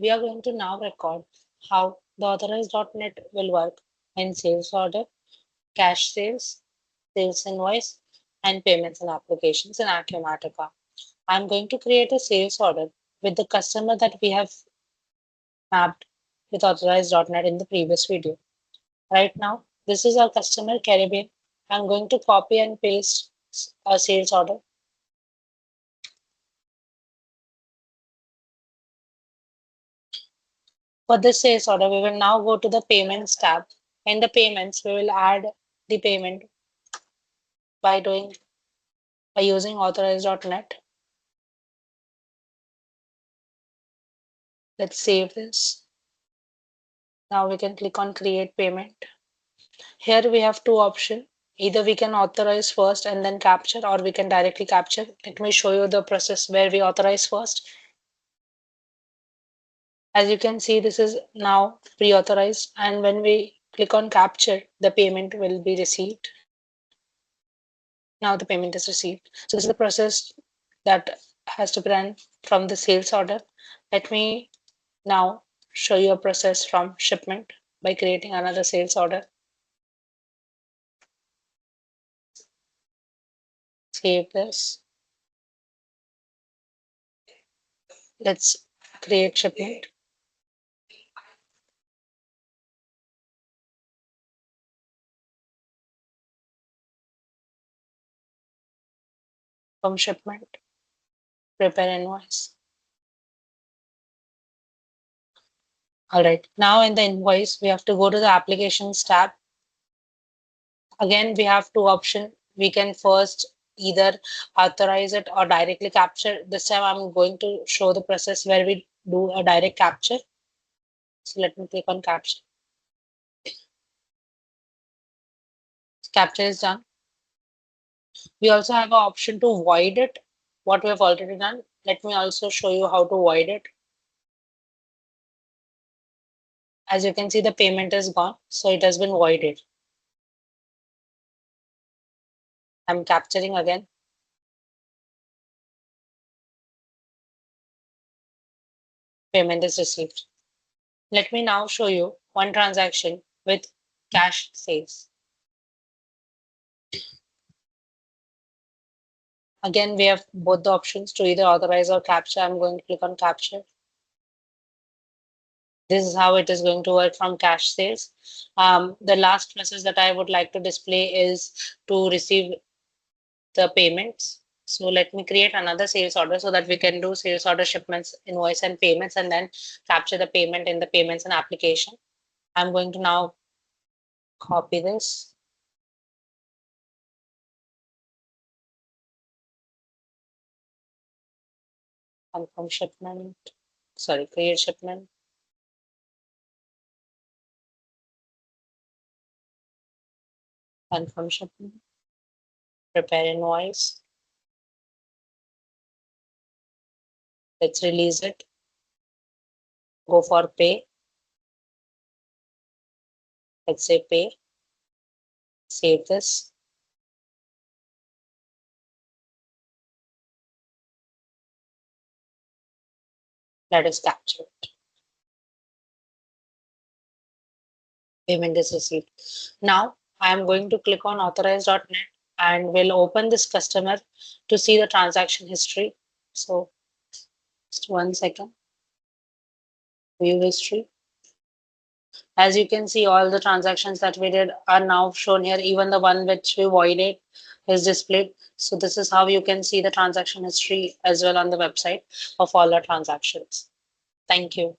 we are going to now record how the Authorize.net will work in sales order, cash sales, sales invoice, and payments and applications in Acumatica. I'm going to create a sales order with the customer that we have mapped with Authorize.net in the previous video. Right now, this is our customer Caribbean. I'm going to copy and paste a sales order. For this sales order, we will now go to the payments tab. In the payments, we will add the payment by using Authorize.net. Let's save this. Now we can click on create payment. Here we have two options. Either we can authorize first and then capture, or we can directly capture. Let me show you the process where we authorize first. As you can see, this is now pre-authorized, and when we click on capture, the payment will be received. Now the payment is received. So this is the process that has to be run from the sales order. Let me now show you a process from shipment by creating another sales order. Save this. Let's create shipment. From shipment, prepare invoice. All right, now in the invoice, we have to go to the applications tab. Again, we have two options. We can first either authorize it or directly capture. This time I'm going to show the process where we do a direct capture. So let me click on capture. Capture is done. We also have an option to void it, what we have already done. Let me also show you how to void it. As you can see, the payment is gone, so it has been voided. I'm capturing again. Payment is received. Let me now show you one transaction with cash sales. Again, we have both the options to either authorize or capture. I'm going to click on capture. This is how it is going to work from cash sales. The last process that I would like to display is to receive the payments. So let me create another sales order so that we can do sales order shipments, invoice and payments, and then capture the payment in the payments and application. I'm going to now copy this. Confirm shipment, sorry, create shipment. Confirm shipment, prepare invoice. Let's release it. Go for pay. Let's say pay. Save this. Let us capture it. Payment is received. Now I am going to click on authorize.net and will open this customer to see the transaction history. So just 1 second. View history. As you can see, all the transactions that we did are now shown here. Even the one which we voided is displayed. So this is how you can see the transaction history as well on the website of all our transactions. Thank you.